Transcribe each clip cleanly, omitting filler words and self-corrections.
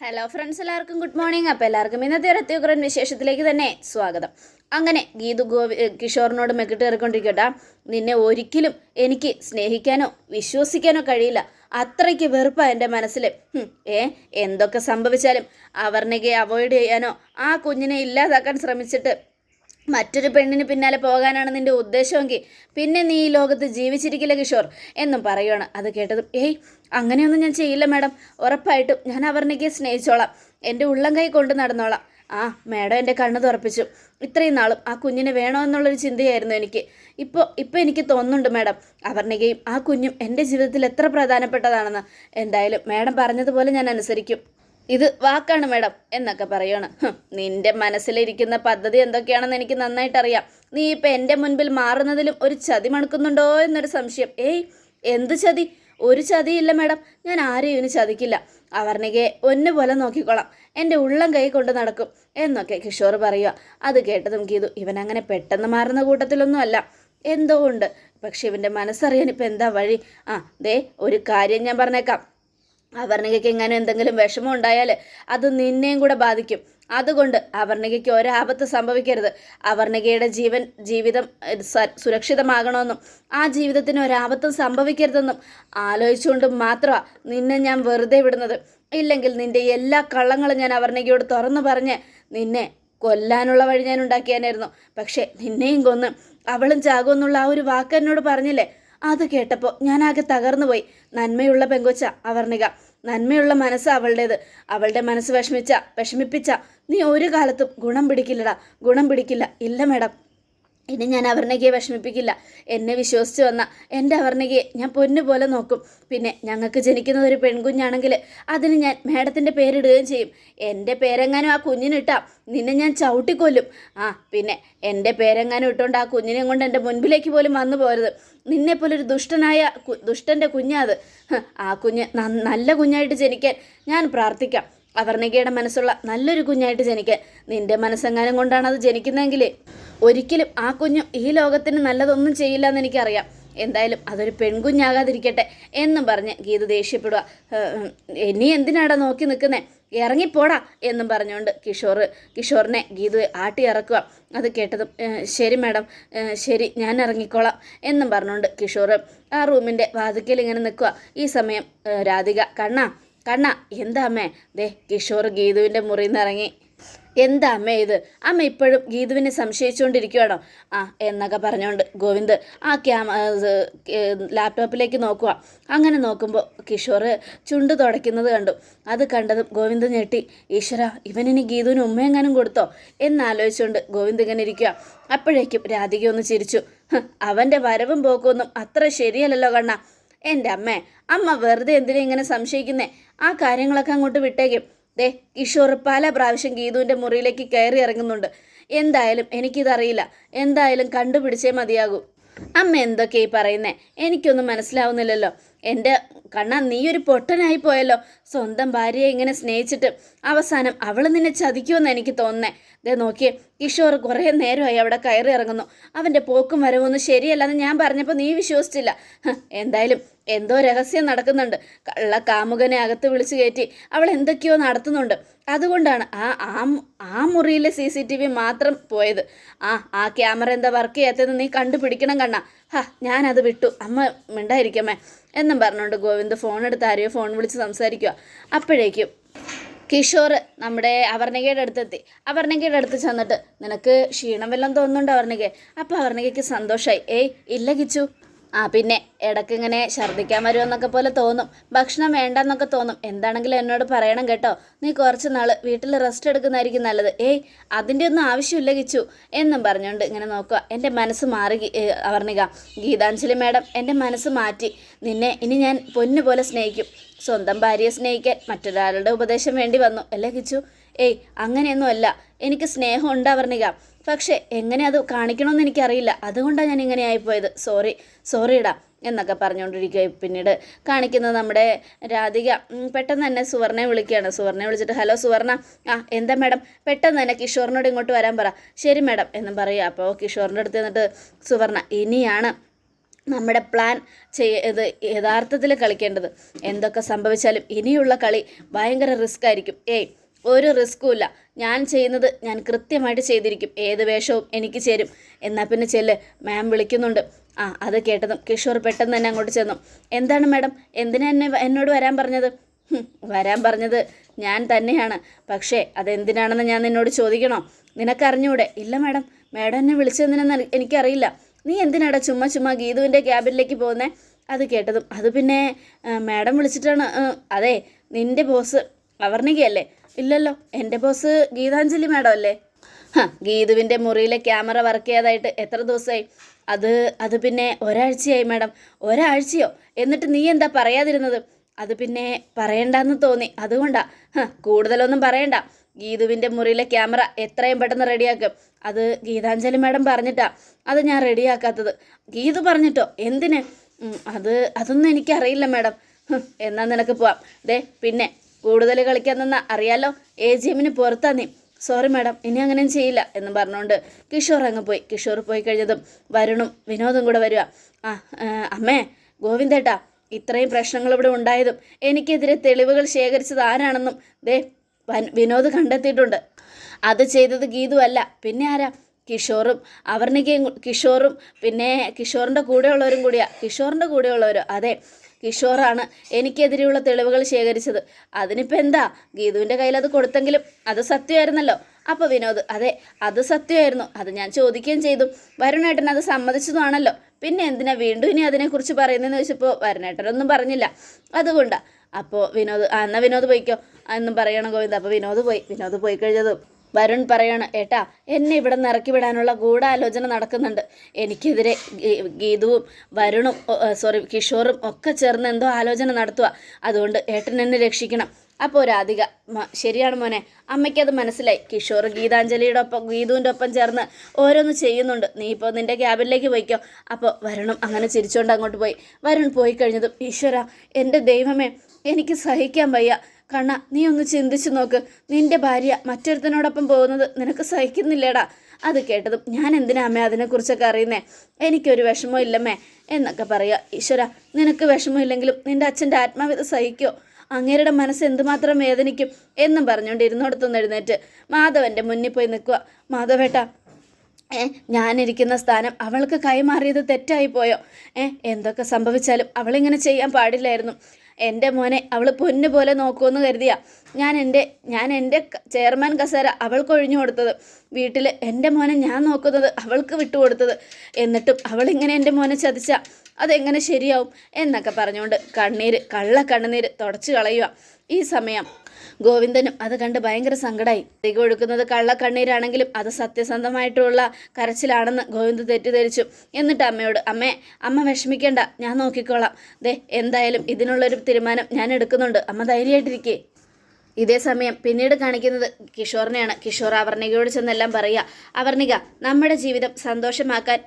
Hello friends, എല്ലാവർക്കും good morning. അപ്പോൾ എല്ലാവർക്കും ഇന്നത്തെ ഒരു അത്യുഗ്രൻ വിശേഷത്തിലേക്ക് തന്നെ സ്വാഗതം. അങ്ങനെ ഗീതു കിഷോറിനോട് മെക്കിട്ട് കയറിക്കൊണ്ടിരിക്കട്ടാ, നിന്നെ ഒരിക്കലും എനിക്ക് സ്നേഹിക്കാനോ വിശ്വസിക്കാനോ കഴിയില്ല, അത്രയ്ക്ക് വെറുപ്പാണ് എൻ്റെ മനസ്സിൽ. എന്തൊക്കെ സംഭവിച്ചാലും അവർണികയെ അവോയ്ഡ് ചെയ്യാനോ ആ കുഞ്ഞിനെ ഇല്ലാതാക്കാൻ ശ്രമിച്ചിട്ട് മറ്റൊരു പെണ്ണിന് പിന്നാലെ പോകാനാണ് നിന്റെ ഉദ്ദേശമെങ്കിൽ പിന്നെ നീ ഈ ലോകത്ത് ജീവിച്ചിരിക്കില്ല കിഷോർ എന്നും പറയുവാണ്. അത് കേട്ടതും അങ്ങനെയൊന്നും ഞാൻ ചെയ്യില്ല മാഡം, ഉറപ്പായിട്ടും ഞാൻ അവർണികയെ സ്നേഹിച്ചോളാം, എൻ്റെ ഉള്ളം കൈ കൊണ്ട് നടന്നോളാം. മാഡം എൻ്റെ കണ്ണ് തുറപ്പിച്ചു. ഇത്രയും നാളും ആ കുഞ്ഞിനെ വേണോ എന്നുള്ളൊരു ചിന്തയായിരുന്നു എനിക്ക്. ഇപ്പോൾ എനിക്ക് തോന്നുന്നുണ്ട് മാഡം, അവർണികയും ആ കുഞ്ഞും എൻ്റെ ജീവിതത്തിൽ എത്ര പ്രധാനപ്പെട്ടതാണെന്ന്. എന്തായാലും മാഡം പറഞ്ഞതുപോലെ ഞാൻ അനുസരിക്കും. ഇത് വാക്കാണ് മാഡം എന്നൊക്കെ പറയുകയാണ്. നിന്റെ മനസ്സിലിരിക്കുന്ന പദ്ധതി എന്തൊക്കെയാണെന്ന് എനിക്ക് നന്നായിട്ടറിയാം. നീ ഇപ്പം എൻ്റെ മുൻപിൽ മാറുന്നതിലും ഒരു ചതി മണക്കുന്നുണ്ടോ എന്നൊരു സംശയം. എന്ത് ചതി? ഒരു ചതിയില്ല മാഡം, ഞാൻ ആരെയും ഇനി ചതിക്കില്ല. അവർണികയെ ഒന്നുപോലെ നോക്കിക്കോളാം, എൻ്റെ ഉള്ളം കൈ കൊണ്ട് നടക്കും എന്നൊക്കെ കിഷോർ പറയുക. അത് കേട്ടതും ഗീതു, ഇവനങ്ങനെ പെട്ടെന്ന് മാറുന്ന കൂട്ടത്തിലൊന്നും അല്ല, എന്തോ ഉണ്ട്. പക്ഷെ ഇവൻ്റെ മനസ്സറിയാൻ ഇപ്പം എന്താ വഴി? ഒരു കാര്യം ഞാൻ പറഞ്ഞേക്കാം, അവർണികയ്ക്ക് എങ്ങനെ എന്തെങ്കിലും വിഷമം ഉണ്ടായാൽ അത് നിന്നെയും കൂടെ ബാധിക്കും. അതുകൊണ്ട് അവർണികയ്ക്ക് ഒരാപത്ത് സംഭവിക്കരുത്. അവർണികയുടെ ജീവിതം സുരക്ഷിതമാകണമെന്നും ആ ജീവിതത്തിന് ഒരാപത്തും സംഭവിക്കരുതെന്നും ആലോചിച്ചുകൊണ്ട് മാത്രമാണ് നിന്നെ ഞാൻ വെറുതെ വിടുന്നത്. ഇല്ലെങ്കിൽ നിന്റെ എല്ലാ കള്ളങ്ങളും ഞാൻ അവർണികയോട് തുറന്നു പറഞ്ഞ് നിന്നെ കൊല്ലാനുള്ള വഴി ഞാൻ ഉണ്ടാക്കിയാനായിരുന്നു. പക്ഷേ നിന്നെയും കൊന്ന് അവളും ചാകുമെന്നുള്ള ആ ഒരു വാക്ക് എന്നോട് പറഞ്ഞില്ലേ, അത് കേട്ടപ്പോൾ ഞാനാകെ തകർന്നു പോയി. നന്മയുള്ള പെങ്കൊച്ച അവർണിക, നന്മയുള്ള മനസ്സ് അവളുടേത്. അവളുടെ മനസ്സ് വിഷമിപ്പിച്ച നീ ഒരു കാലത്തും ഗുണം പിടിക്കില്ലടാ, ഗുണം പിടിക്കില്ല. ഇല്ല മാഡം, ഇനി ഞാൻ അവർണികയെ വിഷമിപ്പിക്കില്ല. എന്നെ വിശ്വസിച്ച് വന്ന എൻ്റെ അവർണികയെ ഞാൻ പൊന്നുപോലെ നോക്കും. പിന്നെ ഞങ്ങൾക്ക് ജനിക്കുന്നത് ഒരു പെൺകുഞ്ഞാണെങ്കിൽ അതിന് ഞാൻ മാഡത്തിൻ്റെ പേരിടുകയും ചെയ്യും. എൻ്റെ പേരെങ്ങാനും ആ കുഞ്ഞിനിട്ടാ നിന്നെ ഞാൻ ചവിട്ടിക്കൊല്ലും. പിന്നെ എൻ്റെ പേരെങ്ങാനും ഇട്ടുകൊണ്ട് ആ കുഞ്ഞിനെ കൊണ്ട് എൻ്റെ മുൻപിലേക്ക് പോലും വന്നു പോരുത്. നിന്നെപ്പോലൊരു ദുഷ്ടൻ്റെ കുഞ്ഞാത്. ആ കുഞ്ഞ് നല്ല കുഞ്ഞായിട്ട് ജനിക്കാൻ ഞാൻ പ്രാർത്ഥിക്കാം. അവർണികയുടെ മനസ്സുള്ള നല്ലൊരു കുഞ്ഞായിട്ട് ജനിക്കാൻ. നിന്റെ മനസ്സെങ്ങാനും കൊണ്ടാണ് അത് ജനിക്കുന്നതെങ്കിൽ ഒരിക്കലും ആ കുഞ്ഞും ഈ ലോകത്തിന് നല്ലതൊന്നും ചെയ്യില്ല എന്ന് എനിക്കറിയാം. എന്തായാലും അതൊരു പെൺകുഞ്ഞാകാതിരിക്കട്ടെ എന്നും പറഞ്ഞ് ഗീത ദേഷ്യപ്പെടുക. ഇനി എന്തിനാടാ നോക്കി നിൽക്കുന്നേ, ഇറങ്ങിപ്പോടാ എന്നും പറഞ്ഞുകൊണ്ട് കിഷോറിനെ ഗീതു ആട്ടി ഇറക്കുക. അത് കേട്ടതും ശരി മാഡം, ശരി ഞാൻ ഇറങ്ങിക്കോളാം എന്നും പറഞ്ഞുകൊണ്ട് കിഷോർ ആ റൂമിൻ്റെ വാതിക്കൽ ഇങ്ങനെ നിൽക്കുക. ഈ സമയം രാധിക, കണ്ണ എന്താ അമ്മേ? കിഷോർ ഗീതുവിൻ്റെ മുറിയിൽ നിന്ന് ഇറങ്ങി. എന്താ അമ്മേ ഇത്? അമ്മ ഇപ്പോഴും ഗീതുവിനെ സംശയിച്ചുകൊണ്ടിരിക്കുകയാണോ? എന്നൊക്കെ പറഞ്ഞുകൊണ്ട് ഗോവിന്ദ് ആ ലാപ്ടോപ്പിലേക്ക് നോക്കുക. അങ്ങനെ നോക്കുമ്പോൾ കിഷോർ ചുണ്ട് തുടയ്ക്കുന്നത് കണ്ടു. അത് കണ്ടതും ഗോവിന്ദ് ഞെട്ടി. ഈശ്വര, ഇവനിനി ഗീതുവിന് ഉമ്മയെങ്ങാനും കൊടുത്തോ എന്നാലോചിച്ചുകൊണ്ട് ഗോവിന്ദ് ഇങ്ങനെ ഇരിക്കുക. അപ്പോഴേക്കും രാധിക ഒന്ന് ചിരിച്ചു. അവൻ്റെ വരവും പോക്കൊന്നും അത്ര ശരിയല്ലല്ലോ കണ്ണ. എൻ്റെ അമ്മ വെറുതെ എന്തിനാ ഇങ്ങനെ സംശയിക്കുന്നേ? ആ കാര്യങ്ങളൊക്കെ അങ്ങോട്ട് വിട്ടേക്കും. കിഷോർ പല പ്രാവശ്യം ഗീതുവിൻ്റെ മുറിയിലേക്ക് കയറി ഇറങ്ങുന്നുണ്ട്. എന്തായാലും എനിക്കിതറിയില്ല, എന്തായാലും കണ്ടുപിടിച്ചേ മതിയാകൂ. അമ്മ എന്തൊക്കെയായി പറയുന്നേ? എനിക്കൊന്നും മനസ്സിലാവുന്നില്ലല്ലോ. എൻ്റെ കണ്ണ, നീ ഒരു പൊട്ടനായി പോയല്ലോ. സ്വന്തം ഭാര്യയെ ഇങ്ങനെ സ്നേഹിച്ചിട്ട് അവസാനം അവൾ നിന്നെ ചതിക്കുമെന്ന് എനിക്ക് തോന്നുന്നേ. നോക്കിയേ, കിഷോർ കുറേ നേരമായി അവിടെ കയറി ഇറങ്ങുന്നു. അവൻ്റെ പോക്കും വരവൊന്നും ശരിയല്ലെന്ന് ഞാൻ പറഞ്ഞപ്പോൾ നീ വിശ്വസിച്ചില്ല. എന്തായാലും എന്തോ രഹസ്യം നടക്കുന്നുണ്ട്. കള്ള കാമുകനെ അകത്ത് വിളിച്ചു കയറ്റി അവൾ എന്തൊക്കെയോ നടത്തുന്നുണ്ട്. അതുകൊണ്ടാണ് ആ മുറിയിലെ CCTV മാത്രം പോയത്. ആ ക്യാമറ എന്താ വർക്ക് ചെയ്യാത്തതെന്ന് നീ കണ്ടുപിടിക്കണം കണ്ണ. ഞാനത് വിട്ടു, അമ്മ മിണ്ടായിരിക്കമ്മേ എന്നും പറഞ്ഞുകൊണ്ട് ഗോവിന്ദ് ഫോൺ എടുത്ത് ആരെയോ ഫോൺ വിളിച്ച് സംസാരിക്കുക. അപ്പോഴേക്കും കിഷോർ നമ്മുടെ അവർണികയുടെ അടുത്തെത്തി. അവർണികയുടെ അടുത്ത് ചെന്നിട്ട്, നിനക്ക് ക്ഷീണം വല്ലതും തോന്നുന്നുണ്ടോ അവർണിക? അപ്പോൾ അവർണികയ്ക്ക് സന്തോഷമായി. ഇല്ല കിച്ചു. പിന്നെ ഇടയ്ക്ക് ഇങ്ങനെ ഛർദ്ദിക്കാൻ വരുമെന്നൊക്കെ പോലെ തോന്നും, ഭക്ഷണം വേണ്ടെന്നൊക്കെ തോന്നും. എന്താണെങ്കിലും എന്നോട് പറയണം കേട്ടോ. നീ കുറച്ച് നാൾ വീട്ടിൽ റെസ്റ്റ് എടുക്കുന്നതായിരിക്കും നല്ലത്. അതിൻ്റെ ഒന്നും ആവശ്യമില്ല കിച്ചു എന്നും പറഞ്ഞുകൊണ്ട് ഇങ്ങനെ നോക്കുക. എൻ്റെ മനസ്സ് മാറി അവർണിക. ഗീതാഞ്ജലി മാഡം എൻ്റെ മനസ്സ് മാറ്റി. നിന്നെ ഇനി ഞാൻ പൊന്നുപോലെ സ്നേഹിക്കും. സ്വന്തം ഭാര്യയെ സ്നേഹിക്കാൻ മറ്റൊരാളുടെ ഉപദേശം വേണ്ടി വന്നു അല്ലേ കിച്ചു? അങ്ങനെയൊന്നുമല്ല, എനിക്ക് സ്നേഹമുണ്ട് അവർണിക. പക്ഷേ എങ്ങനെ അത് കാണിക്കണമെന്ന് എനിക്കറിയില്ല. അതുകൊണ്ടാണ് ഞാൻ ഇങ്ങനെ ആയിപ്പോയത്. സോറിടാ എന്നൊക്കെ പറഞ്ഞുകൊണ്ടിരിക്കുക. പിന്നീട് കാണിക്കുന്നത് നമ്മുടെ രാധിക പെട്ടെന്ന് തന്നെ സുവർണയെ വിളിക്കുകയാണ്. സുവർണയെ വിളിച്ചിട്ട്, ഹലോ സുവർണ, എന്താ മാഡം? പെട്ടെന്ന് തന്നെ കിഷോറിനോട് ഇങ്ങോട്ട് വരാൻ പറ. ശരി മാഡം എന്നും പറയുക. അപ്പോൾ കിഷോറിൻ്റെ അടുത്ത് നിന്നിട്ട് സുവർണ, ഇനിയാണ് നമ്മുടെ പ്ലാൻ ഇത് യഥാർത്ഥത്തിൽ കളിക്കേണ്ടത്. എന്തൊക്കെ സംഭവിച്ചാലും ഇനിയുള്ള കളി ഭയങ്കര റിസ്ക് ആയിരിക്കും. ഒരു റിസ്ക്കും ഇല്ല. ഞാൻ ചെയ്യുന്നത് ഞാൻ കൃത്യമായിട്ട് ചെയ്തിരിക്കും. ഏത് വേഷവും എനിക്ക് ചേരും. എന്നാൽ പിന്നെ ചെല്ല്, മാം വിളിക്കുന്നുണ്ട്. അത് കേട്ടതും കിഷോർ പെട്ടെന്ന് തന്നെ അങ്ങോട്ട് ചെന്നു. എന്താണ് മാഡം, എന്തിനാ എന്നോട് വരാൻ പറഞ്ഞത്? വരാൻ പറഞ്ഞത് ഞാൻ തന്നെയാണ്. പക്ഷേ അതെന്തിനാണെന്ന് ഞാൻ നിന്നോട് ചോദിക്കണോ? നിനക്കറിഞ്ഞൂടെ? ഇല്ല മാഡം, മാഡം എന്നെ വിളിച്ചതെന്തിനെന്ന് എനിക്കറിയില്ല. നീ എന്തിനാടാ ചുമ്മാ ഗീതുവിൻ്റെ ക്യാബിനിലേക്ക് പോകുന്നേ? അത് കേട്ടതും അത് പിന്നെ മാഡം വിളിച്ചിട്ടാണ്. അതെ, നിൻ്റെ ബോസ് അവർണികയല്ലേ? ഇല്ലല്ലോ, എൻ്റെ ബോസ് ഗീതാഞ്ജലി മാഡം അല്ലേ? ഗീതുവിൻ്റെ മുറിയിലെ ക്യാമറ വർക്ക് ചെയ്യാതായിട്ട് എത്ര ദിവസമായി? അത് പിന്നെ ഒരാഴ്ചയായി മാഡം. ഒരാഴ്ചയോ? എന്നിട്ട് നീ എന്താ പറയാതിരുന്നത്? അത് പിന്നെ പറയണ്ടെന്ന് തോന്നി, അതുകൊണ്ടാ. കൂടുതലൊന്നും പറയണ്ട. ഗീതുവിൻ്റെ മുറിയിലെ ക്യാമറ എത്രയും പെട്ടെന്ന് റെഡിയാക്കും. അത് ഗീതാഞ്ജലി മാഡം പറഞ്ഞിട്ടാ അത് ഞാൻ റെഡിയാക്കാത്തത്. ഗീതു പറഞ്ഞിട്ടോ? എന്തിന്? അതൊന്നും എനിക്കറിയില്ല മാഡം. എന്നാൽ നിനക്ക് പോവാം. പിന്നെ കൂടുതൽ കളിക്കാൻ നിന്നാ അറിയാലോ, AGM പുറത്താ നീ. സോറി മാഡം, ഇനി അങ്ങനെയും ചെയ്യില്ല എന്ന് പറഞ്ഞുകൊണ്ട് കിഷോർ അങ്ങ് പോയി. കിഷോർ പോയി കഴിഞ്ഞതും വരുണും വിനോദും കൂടെ വരിക. അമ്മേ, ഗോവിന്ദേട്ടാ, ഇത്രയും പ്രശ്നങ്ങൾ ഇവിടെ ഉണ്ടായതും എനിക്കെതിരെ തെളിവുകൾ ശേഖരിച്ചത് ആരാണെന്നും വിനോദ് കണ്ടെത്തിയിട്ടുണ്ട്. അത് ചെയ്തത് ഗീതു അല്ല, പിന്നെ ആരാ? കിഷോറും അവർണികയും. കിഷോറും പിന്നെ കിഷോറിൻ്റെ കൂടെയുള്ളവരും കൂടിയാ. കിഷോറിൻ്റെ കൂടെയുള്ളവരോ? അതെ, കിഷോറാണ് എനിക്കെതിരെയുള്ള തെളിവുകൾ ശേഖരിച്ചത്. അതിനിപ്പോൾ എന്താ? ഗീതുവിൻ്റെ കയ്യിൽ അത് കൊടുത്തെങ്കിലും അത് സത്യമായിരുന്നല്ലോ. അപ്പോൾ വിനോദ്, അതെ, അത് സത്യമായിരുന്നു. അത് ഞാൻ ചോദിക്കുകയും ചെയ്തു. വരുണേട്ടൻ അത് സമ്മതിച്ചതുമാണല്ലോ. പിന്നെ എന്തിനാ വീണ്ടും ഇനി അതിനെക്കുറിച്ച് പറയുന്നതെന്ന് ചോദിച്ചപ്പോൾ വരുണേട്ടനൊന്നും പറഞ്ഞില്ല. അതുകൊണ്ടാണ്. അപ്പോൾ വിനോദ്, എന്നാൽ വിനോദ് പോയിക്കോ എന്നും പറയണം ഗോവിന്ദ. അപ്പോൾ വിനോദ് പോയി കഴിഞ്ഞതും വരുൺ പറയാണ്, ഏട്ടാ, എന്നെ ഇവിടെ നിന്ന് ഇറക്കി വിടാനുള്ള ഗൂഢാലോചന നടക്കുന്നുണ്ട്. എനിക്കെതിരെ ഗീതുവും വരുണും കിഷോറും ഒക്കെ ചേർന്ന് എന്തോ ആലോചന നടത്തുക. അതുകൊണ്ട് ഏട്ടൻ എന്നെ രക്ഷിക്കണം. അപ്പോൾ രാധിക, ശരിയാണ് മോനെ, അമ്മയ്ക്കത് മനസ്സിലായി. കിഷോർ ഗീതുവിൻ്റെ ഒപ്പം ചേർന്ന് ഓരോന്ന് ചെയ്യുന്നുണ്ട്. നീ ഇപ്പോൾ നിൻ്റെ ക്യാബിനിലേക്ക് പോയിക്കോ. അപ്പോൾ വരുണും അങ്ങനെ ചിരിച്ചുകൊണ്ട് അങ്ങോട്ട് പോയി. വരുൺ പോയി കഴിഞ്ഞതും, ഈശ്വര, എൻ്റെ ദൈവമേ, എനിക്ക് സഹിക്കാൻ വയ്യ. കണ്ണ, നീ ഒന്ന് ചിന്തിച്ചു നോക്ക്. നിൻ്റെ ഭാര്യ മറ്റൊരുത്തനോടൊപ്പം പോകുന്നത് നിനക്ക് സഹിക്കുന്നില്ലേടാ? അത് കേട്ടതും, ഞാൻ എന്തിനാ അമ്മേ അതിനെക്കുറിച്ചൊക്കെ അറിയുന്നേ? എനിക്കൊരു വിഷമവും ഇല്ലമ്മേ എന്നൊക്കെ പറയുക. ഈശ്വര, നിനക്ക് വിഷമമില്ലെങ്കിലും നിൻ്റെ അച്ഛൻ്റെ ആത്മാവിധ സഹിക്കോ? അങ്ങേരുടെ മനസ്സ് എന്തുമാത്രം വേദനിക്കും എന്നും പറഞ്ഞുകൊണ്ട് ഇരുന്നോടത്തൊന്ന് എഴുന്നേറ്റ് മാധവൻ്റെ മുന്നിൽ പോയി നിൽക്കുക. മാധവേട്ടാ, ഞാനിരിക്കുന്ന സ്ഥാനം അവൾക്ക് കൈമാറിയത് തെറ്റായിപ്പോയോ? എന്തൊക്കെ സംഭവിച്ചാലും അവളിങ്ങനെ ചെയ്യാൻ പാടില്ലായിരുന്നു. എൻ്റെ മോനെ അവൾ പൊന്നു പോലെ നോക്കുമെന്ന് കരുതിയാ ഞാൻ എൻ്റെ ചെയർമാൻ കസേര അവൾക്ക് ഒഴിഞ്ഞു കൊടുത്തത്. വീട്ടിൽ എൻ്റെ മോനെ ഞാൻ നോക്കുന്നത് അവൾക്ക് വിട്ടുകൊടുത്തത്. എന്നിട്ടും അവളിങ്ങനെ എൻ്റെ മോനെ ചതിച്ച അതെങ്ങനെ ശരിയാവും എന്നൊക്കെ പറഞ്ഞുകൊണ്ട് കണ്ണുനീര് തുടച്ചു കളയുക. ഈ സമയം ഗോവിന്ദനും അത് കണ്ട് ഭയങ്കര സങ്കടമായി. തിക ഒഴുക്കുന്നത് കള്ളക്കണ്ണീരാണെങ്കിലും അത് സത്യസന്ധമായിട്ടുള്ള കരച്ചിലാണെന്ന് ഗോവിന്ദ് തെറ്റിദ്ധരിച്ചു. എന്നിട്ട് അമ്മയോട്, അമ്മ വിഷമിക്കേണ്ട, ഞാൻ നോക്കിക്കോളാം. എന്തായാലും ഇതിനുള്ളൊരു തീരുമാനം ഞാൻ എടുക്കുന്നുണ്ട്. അമ്മ ധൈര്യമായിട്ടിരിക്കേ. ഇതേ സമയം പിന്നീട് കാണിക്കുന്നത് കിഷോറിനെയാണ്. കിഷോർ അവർണികയോട് ചെന്നെല്ലാം പറയുക. അവർണിക, നമ്മുടെ ജീവിതം സന്തോഷമാക്കാൻ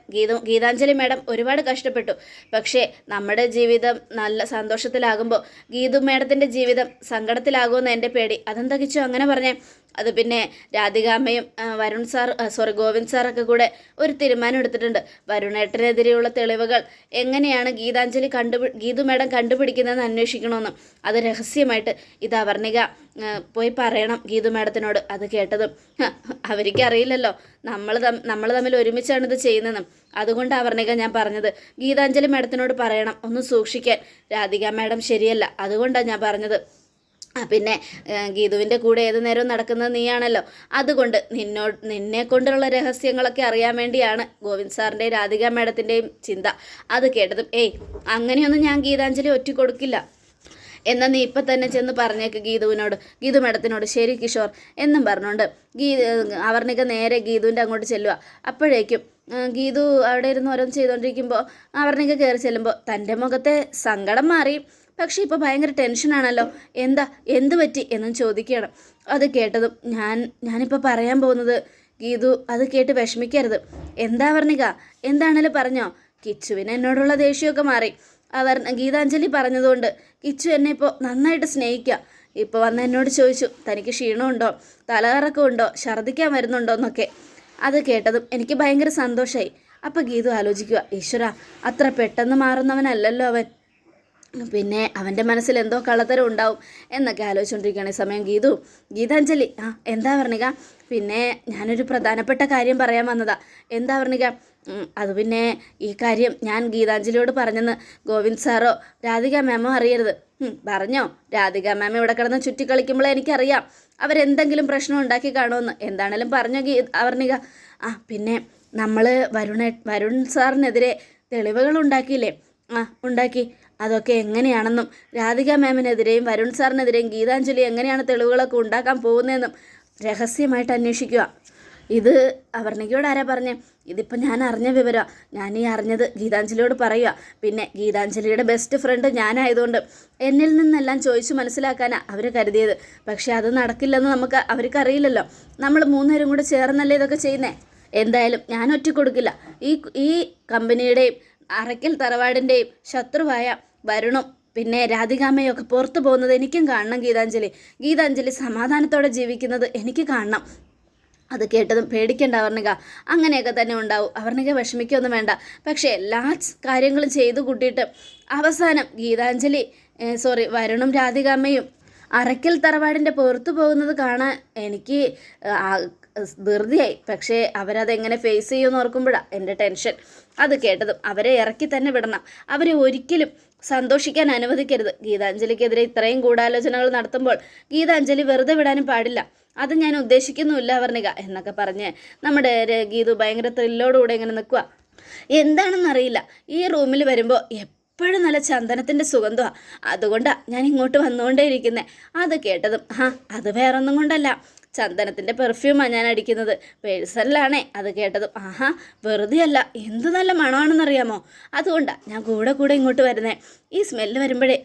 ഗീതാഞ്ജലി മാഡം ഒരുപാട് കഷ്ടപ്പെട്ടു. പക്ഷേ നമ്മുടെ ജീവിതം നല്ല സന്തോഷത്തിലാകുമ്പോൾ ഗീതു മാഡത്തിൻ്റെ ജീവിതം സങ്കടത്തിലാകുമെന്ന് എൻ്റെ പേടി. അതെന്താ കിച്ചു അങ്ങനെ പറഞ്ഞേ? അത് പിന്നെ രാധികാമ്മയും ഗോവിന്ദ് സാറൊക്കെ കൂടെ ഒരു തീരുമാനം എടുത്തിട്ടുണ്ട്. വരുണേട്ടനെതിരെയുള്ള തെളിവുകൾ എങ്ങനെയാണ് ഗീതു മാഡം കണ്ടുപിടിക്കുന്നതെന്ന് അന്വേഷിക്കണമെന്ന്. അത് രഹസ്യമായിട്ട് ഇത് അവർണിക പോയി പറയണം ഗീതു മാഡത്തിനോട്. അത് കേട്ടതും, അവർക്കറിയില്ലല്ലോ നമ്മൾ തമ്മിൽ ഒരുമിച്ചാണ് ഇത് ചെയ്യുന്നതെന്നും. അതുകൊണ്ട് അവർണിക ഞാൻ പറഞ്ഞത് ഗീതാഞ്ജലി മാഡത്തിനോട് പറയണം, ഒന്ന് സൂക്ഷിക്കാൻ. രാധിക മാഡം ശരിയല്ല, അതുകൊണ്ടാണ് ഞാൻ പറഞ്ഞത്. പിന്നെ ഗീതുവിൻ്റെ കൂടെ ഏതു നേരവും നടക്കുന്നത് നീയാണല്ലോ. അതുകൊണ്ട് നിന്നെ കൊണ്ടുള്ള രഹസ്യങ്ങളൊക്കെ അറിയാൻ വേണ്ടിയാണ് ഗോവിന്ദ് സാറിൻ്റെയും രാധിക മാഡത്തിൻ്റെയും ചിന്ത. അത് കേട്ടതും, അങ്ങനെയൊന്നും ഞാൻ ഗീതാഞ്ജലി ഒറ്റിക്കൊടുക്കില്ല. എന്നാൽ നീ ഇപ്പം തന്നെ ചെന്ന് പറഞ്ഞേക്ക് ഗീതു മാഡത്തിനോട്. ശരി കിഷോർ എന്നും പറഞ്ഞുകൊണ്ട് അവർണിക നേരെ ഗീതുവിൻ്റെ അങ്ങോട്ട് ചെല്ലുക. അപ്പോഴേക്കും ഗീതു അവിടെ ഇരുന്ന് ഓരോന്ന് ചെയ്തുകൊണ്ടിരിക്കുമ്പോൾ അവർണിക കയറി ചെല്ലുമ്പോൾ തൻ്റെ മുഖത്തെ സങ്കടം മാറി. പക്ഷേ ഇപ്പോൾ ഭയങ്കര ടെൻഷനാണല്ലോ. എന്ത് പറ്റി എന്നും ചോദിക്കണം. അത് കേട്ടതും, ഞാനിപ്പോൾ പറയാൻ പോകുന്നത് ഗീതു അത് കേട്ട് വിഷമിക്കരുത്. എന്താ വർണിക, എന്താണേലും പറഞ്ഞോ? കിച്ചുവിന് എന്നോടുള്ള ദേഷ്യമൊക്കെ മാറി. ഗീതാഞ്ജലി പറഞ്ഞതുകൊണ്ട് കിച്ചു എന്നെ ഇപ്പോൾ നന്നായിട്ട് സ്നേഹിക്കുക. ഇപ്പോൾ വന്ന് എന്നോട് ചോദിച്ചു, തനിക്ക് ക്ഷീണമുണ്ടോ, തലകറക്കമുണ്ടോ, ഛർദ്ദിക്കാൻ വരുന്നുണ്ടോ എന്നൊക്കെ. അത് കേട്ടതും എനിക്ക് ഭയങ്കര സന്തോഷമായി. അപ്പം ഗീതു ആലോചിക്കുക, ഈശ്വര അത്ര പെട്ടെന്ന് മാറുന്നവനല്ലല്ലോ അവൻ, പിന്നെ അവൻ്റെ മനസ്സിൽ എന്തോ കള്ളത്തരം ഉണ്ടാവും എന്നൊക്കെ ആലോചിച്ചുകൊണ്ടിരിക്കുകയാണ് ഈ സമയം ഗീതാഞ്ജലി. എന്താ വർണിക? പിന്നെ ഞാനൊരു പ്രധാനപ്പെട്ട കാര്യം പറയാൻ വന്നതാ. എന്താ വർണിക? അത് പിന്നെ ഈ കാര്യം ഞാൻ ഗീതാഞ്ജലിയോട് പറഞ്ഞെന്ന് ഗോവിന്ദ് സാറോ രാധിക മാമോ അറിയരുത്. പറഞ്ഞോ? രാധിക മാം ഇവിടെ കിടന്ന് ചുറ്റിക്കളിക്കുമ്പോഴേ എനിക്കറിയാം അവരെന്തെങ്കിലും പ്രശ്നം ഉണ്ടാക്കി കാണുമെന്ന്. എന്താണേലും പറഞ്ഞോ വർണിക. പിന്നെ നമ്മൾ വരുൺ സാറിനെതിരെ തെളിവുകൾ ഉണ്ടാക്കിയില്ലേ? ഉണ്ടാക്കി. അതൊക്കെ എങ്ങനെയാണെന്നും രാധിക മാമിനെതിരെയും വരുൺ സാറിനെതിരെയും ഗീതാഞ്ജലി എങ്ങനെയാണ് തെളിവുകളൊക്കെ ഉണ്ടാക്കാൻ പോകുന്നതെന്നും രഹസ്യമായിട്ട് അന്വേഷിക്കുക. ഇത് അവർണികയോട് ആരാ പറഞ്ഞേ? ഇതിപ്പോൾ ഞാൻ അറിഞ്ഞ വിവരമാണ്. ഞാൻ ഈ അറിഞ്ഞത് ഗീതാഞ്ജലിയോട് പറയുക. പിന്നെ ഗീതാഞ്ജലിയുടെ ബെസ്റ്റ് ഫ്രണ്ട് ഞാനായതുകൊണ്ട് എന്നിൽ നിന്നെല്ലാം ചോദിച്ചു മനസ്സിലാക്കാനാണ് അവർ കരുതിയത്. പക്ഷേ അത് നടക്കില്ലെന്ന് അവർക്കറിയില്ലല്ലോ. നമ്മൾ മൂന്നുപേരും കൂടെ ചേർന്നല്ലേ ഇതൊക്കെ ചെയ്യുന്നേ. എന്തായാലും ഞാൻ ഒറ്റ കൊടുക്കില്ല. ഈ കമ്പനിയുടെയും അറയ്ക്കൽ തറവാടിൻ്റെയും ശത്രുവായ വരുണും പിന്നെ രാധികാമ്മയൊക്കെ പുറത്തു പോകുന്നത് എനിക്കും കാണണം. ഗീതാഞ്ജലി സമാധാനത്തോടെ ജീവിക്കുന്നത് എനിക്ക് കാണണം. അത് കേട്ടതും പേടിക്കേണ്ട അവർണിക, അങ്ങനെയൊക്കെ തന്നെ ഉണ്ടാവും. അവർണിക വിഷമിക്കൊന്നും വേണ്ട. പക്ഷേ എല്ലാ കാര്യങ്ങളും ചെയ്തു കൂട്ടിയിട്ട് അവസാനം വരുണും രാധികാമ്മയും അറയ്ക്കൽ തറവാടിൻ്റെ പുറത്തു പോകുന്നത് കാണാൻ എനിക്ക് ധൃതിയായി. പക്ഷേ അവരതെങ്ങനെ ഫേസ് ചെയ്യുമെന്ന് ഓർക്കുമ്പോഴാണ് എൻ്റെ ടെൻഷൻ. അത് കേട്ടതും അവരെ ഇറക്കി തന്നെ വിടണം. അവരെ ഒരിക്കലും സന്തോഷിക്കാൻ അനുവദിക്കരുത്. ഗീതാഞ്ജലിക്കെതിരെ ഇത്രയും ഗൂഢാലോചനകൾ നടത്തുമ്പോൾ ഗീതാഞ്ജലി വെറുതെ വിടാനും പാടില്ല. അത് ഞാൻ ഉദ്ദേശിക്കുന്നുമില്ല വർണിക എന്നൊക്കെ പറഞ്ഞ് നമ്മുടെ ഗീതു ഭയങ്കര ത്രില്ലോടുകൂടെ ഇങ്ങനെ നിൽക്കുക. എന്താണെന്നറിയില്ല, ഈ റൂമിൽ വരുമ്പോൾ എപ്പോഴും നല്ല ചന്ദനത്തിൻ്റെ സുഗന്ധമാണ്. അതുകൊണ്ടാണ് ഞാൻ ഇങ്ങോട്ട് വന്നുകൊണ്ടേ ഇരിക്കുന്നത്. അത് കേട്ടതും അത് വേറൊന്നും കൊണ്ടല്ല, ചന്ദനത്തിൻ്റെ പെർഫ്യൂമാണ് ഞാൻ അടിക്കുന്നത്, പേഴ്സണലാണേ. അത് കേട്ടതും വെറുതെ അല്ല, എന്ത് നല്ല മണമാണെന്നറിയാമോ? അതുകൊണ്ടാണ് ഞാൻ കൂടെ ഇങ്ങോട്ട് വരുന്നത്. ഈ സ്മെല്ല് വരുമ്പോഴേ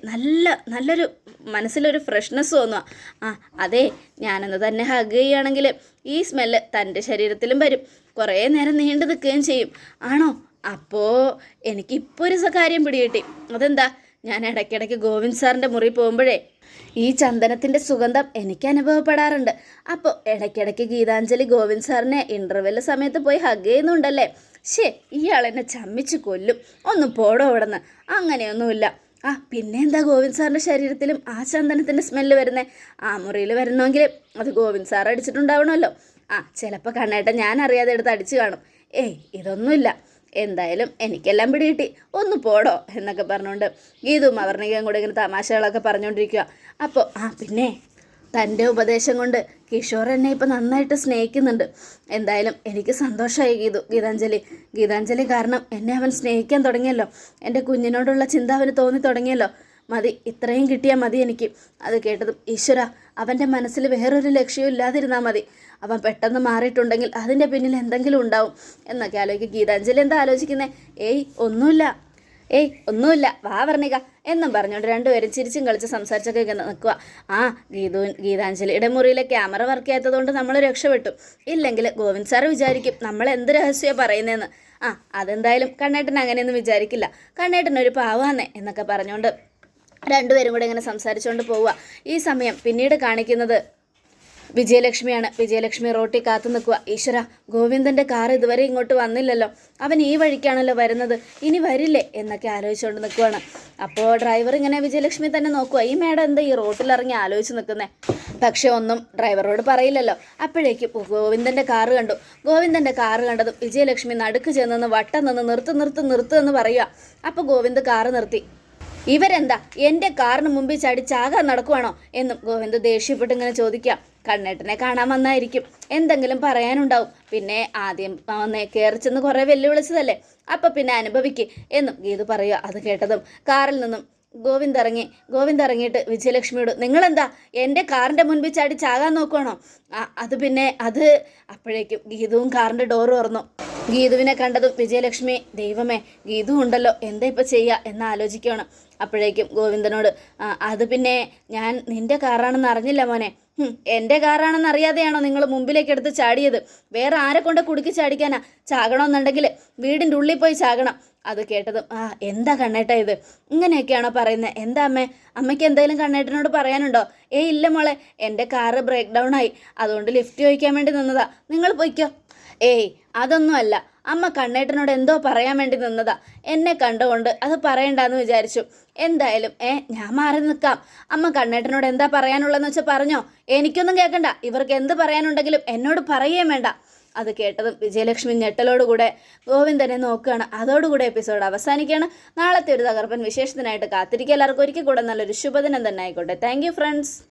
നല്ലൊരു മനസ്സിലൊരു ഫ്രഷ്നെസ് തോന്നുക. അതെ, ഞാനെന്ന് തന്നെ ഹഗ് ചെയ്യുകയാണെങ്കിൽ ഈ സ്മെല്ല് തൻ്റെ ശരീരത്തിലും വരും, കുറേ നേരം നീണ്ടു നിൽക്കുകയും ചെയ്യും. ആണോ? അപ്പോൾ എനിക്കിപ്പോൾ ഒരു കാര്യം പിടികിട്ടി. അതെന്താ? ഞാൻ ഇടയ്ക്കിടയ്ക്ക് ഗോവിന്ദ് സാറിൻ്റെ മുറി പോകുമ്പോഴേ ഈ ചന്ദനത്തിൻ്റെ സുഗന്ധം എനിക്ക് അനുഭവപ്പെടാറുണ്ട്. അപ്പോൾ ഇടയ്ക്കിടയ്ക്ക് ഗീതാഞ്ജലി ഗോവിന്ദ് സാറിനെ ഇൻ്റർവെല് സമയത്ത് പോയി ഹഗ് ചെയ്യുന്നുണ്ടല്ലേ? ഇയാളെന്നെ ചമ്മിച്ച് കൊല്ലും. ഒന്ന് പോടോ അവിടെ നിന്ന്. അങ്ങനെയൊന്നുമില്ല. പിന്നെ എന്താ ഗോവിന്ദ് സാറിൻ്റെ ശരീരത്തിലും ആ ചന്ദനത്തിൻ്റെ സ്മെല്ല് വരുന്നത്? ആ മുറിയിൽ വരണമെങ്കിൽ അത് ഗോവിന്ദ് സാർ അടിച്ചിട്ടുണ്ടാവണമല്ലോ. ചിലപ്പോൾ കണ്ണേട്ടൻ ഞാൻ അറിയാതെ എടുത്ത് അടിച്ചു കാണും. ഇതൊന്നുമില്ല. എന്തായാലും എനിക്കെല്ലാം പിടികിട്ടി, ഒന്ന് പോടോ എന്നൊക്കെ പറഞ്ഞുകൊണ്ട് ഗീതും അവർണികയും കൂടെ ഇങ്ങനെ തമാശകളൊക്കെ പറഞ്ഞുകൊണ്ടിരിക്കുക. അപ്പോൾ പിന്നെ തൻ്റെ ഉപദേശം കൊണ്ട് കിഷോർ എന്നെ ഇപ്പം നന്നായിട്ട് സ്നേഹിക്കുന്നുണ്ട്. എന്തായാലും എനിക്ക് സന്തോഷമായി ഗീതാഞ്ജലി കാരണം എന്നെ അവൻ സ്നേഹിക്കാൻ തുടങ്ങിയല്ലോ. എൻ്റെ കുഞ്ഞിനോടുള്ള ചിന്ത അവന് തോന്നി തുടങ്ങിയല്ലോ. മതി, ഇത്രയും കിട്ടിയാൽ മതി എനിക്ക്. അത് കേട്ടതും ഈശ്വര, അവൻ്റെ മനസ്സിൽ വേറൊരു ലക്ഷ്യവും ഇല്ലാതിരുന്നാൽ മതി. അവൻ പെട്ടെന്ന് മാറിയിട്ടുണ്ടെങ്കിൽ അതിൻ്റെ പിന്നിൽ എന്തെങ്കിലും ഉണ്ടാവും എന്നൊക്കെ ആലോചിക്കും. ഗീതാഞ്ജലി എന്താ ആലോചിക്കുന്നത്? ഒന്നുമില്ല, വാ വർണിക എന്നും പറഞ്ഞുകൊണ്ട് രണ്ടുപേരും ചിരിച്ചും കളിച്ച് സംസാരിച്ചൊക്കെ നിൽക്കുക. ഗീതാഞ്ജലിയുടെ മുറിയിലെ ക്യാമറ വർക്ക് ചെയ്യാത്തതുകൊണ്ട് നമ്മൾ രക്ഷപ്പെട്ടു. ഇല്ലെങ്കിൽ ഗോവിന്ദ് സാറ് വിചാരിക്കും നമ്മൾ എന്ത് രഹസ്യമാണ് പറയുന്നതെന്ന്. അതെന്തായാലും കണ്ണേട്ടൻ അങ്ങനെയൊന്നും വിചാരിക്കില്ല. കണ്ണേട്ടനൊരു പാവാന്നേ എന്നൊക്കെ പറഞ്ഞുകൊണ്ട് രണ്ടുപേരും കൂടെ ഇങ്ങനെ സംസാരിച്ചുകൊണ്ട് പോവുക. ഈ സമയം പിന്നീട് കാണിക്കുന്നത് വിജയലക്ഷ്മിയാണ്. വിജയലക്ഷ്മി റോട്ടിൽ കാത്തു നിൽക്കുക. ഈശ്വര, ഗോവിന്ദൻ്റെ കാർ ഇതുവരെ ഇങ്ങോട്ട് വന്നില്ലല്ലോ. അവൻ ഈ വഴിക്കാണല്ലോ വരുന്നത്, ഇനി വരില്ലേ എന്നൊക്കെ ആലോചിച്ചുകൊണ്ട് നിൽക്കുവാണ്. അപ്പോൾ ഡ്രൈവർ ഇങ്ങനെ വിജയലക്ഷ്മി തന്നെ നോക്കുക. ഈ മേഡം എന്താ ഈ റോട്ടിലിറങ്ങി ആലോചിച്ച് നിൽക്കുന്നത്? പക്ഷെ ഒന്നും ഡ്രൈവറോട് പറയില്ലല്ലോ. അപ്പോഴേക്കും ഗോവിന്ദൻ്റെ കാറ് കണ്ടു. ഗോവിന്ദൻ്റെ കാറ് കണ്ടതും വിജയലക്ഷ്മി നടുക്ക് ചെന്ന് വട്ടം നിന്ന് നിർത്ത് എന്ന് പറയുക. അപ്പോൾ ഗോവിന്ദ് കാറ് നിർത്തി. ഇവരെന്താ എൻ്റെ കാറിന് മുമ്പിൽ ചാകാൻ നടക്കുവാണോ എന്നും ഗോവിന്ദ് ദേഷ്യപ്പെട്ട് ഇങ്ങനെ ചോദിക്കാം. കണ്ണേട്ടനെ കാണാൻ വന്നായിരിക്കും, എന്തെങ്കിലും പറയാനുണ്ടാവും. പിന്നെ ആദ്യം കയറി ചെന്ന് കുറേ വെല്ലുവിളിച്ചതല്ലേ, അപ്പം പിന്നെ അനുഭവിക്ക് എന്നും ഗീതു പറയുക. അത് കേട്ടതും കാറിൽ നിന്നും ഗോവിന്ദ് ഇറങ്ങിയിട്ട് വിജയലക്ഷ്മിയോട്, നിങ്ങളെന്താ എൻ്റെ കാറിൻ്റെ മുൻപിൽ ചാകാൻ നോക്കുവാണോ? അത് അപ്പോഴേക്കും ഗീതുവും കാറിൻ്റെ ഡോറ് തുറന്നു. ഗീതുവിനെ കണ്ടതും വിജയലക്ഷ്മി, ദൈവമേ ഗീതു ഉണ്ടല്ലോ, എന്താ ഇപ്പം ചെയ്യുക എന്ന് ആലോചിക്കുകയാണ്. അപ്പോഴേക്കും ഗോവിന്ദനോട്, അത് പിന്നെ ഞാൻ നിൻ്റെ കാറാണെന്ന് അറിഞ്ഞില്ല മോനെ. എൻ്റെ കാറാണെന്ന് അറിയാതെയാണോ നിങ്ങൾ മുമ്പിലേക്ക് എടുത്ത് ചാടിയത്? വേറെ ആരെ കൊണ്ട് കുടുക്കി ചാടിക്കാനാ? ചാകണമെന്നുണ്ടെങ്കിൽ വീടിൻ്റെ ഉള്ളിൽ പോയി ചാകണം. അത് കേട്ടതും എന്താ കണ്ണേട്ട ഇത്? ഇങ്ങനെയൊക്കെയാണോ പറയുന്നത്? എന്താ അമ്മയ്ക്ക് എന്തെങ്കിലും കണ്ണേട്ടനോട് പറയാനുണ്ടോ? ഇല്ല മോളെ, എൻ്റെ കാറ് ബ്രേക്ക് ഡൗൺ ആയി, അതുകൊണ്ട് ലിഫ്റ്റ് ചോദിക്കാൻ വേണ്ടി നിന്നതാ, നിങ്ങൾ പോയിക്കോ. ഏയ് അതൊന്നുമല്ല, അമ്മ കണ്ണേട്ടനോട് എന്തോ പറയാൻ വേണ്ടി നിന്നതാ. എന്നെ കണ്ടുകൊണ്ട് അത് പറയണ്ടെന്ന് വിചാരിച്ചു. എന്തായാലും ഞാൻ മാറി നിൽക്കാം. അമ്മ കണ്ണേട്ടനോട് എന്താ പറയാനുള്ളതെന്ന് വെച്ചാൽ പറഞ്ഞോ, എനിക്കൊന്നും കേൾക്കണ്ട. ഇവർക്ക് എന്ത് പറയാനുണ്ടെങ്കിലും എന്നോട് പറയുകയും വേണ്ട. അത് കേട്ടതും വിജയലക്ഷ്മി ഞെട്ടലോടുകൂടെ ഗോവിന്ദനെ നോക്കുകയാണ്. അതോടുകൂടെ എപ്പിസോഡ് അവസാനിക്കുകയാണ്. നാളത്തെ ഒരു തകർപ്പൻ വിശേഷത്തിനായിട്ട് കാത്തിരിക്കുക. എല്ലാവർക്കും ഒരിക്കൽ കൂടെ നല്ലൊരു ശുഭദിനം തന്നെ ആയിക്കോട്ടെ. Thank you friends.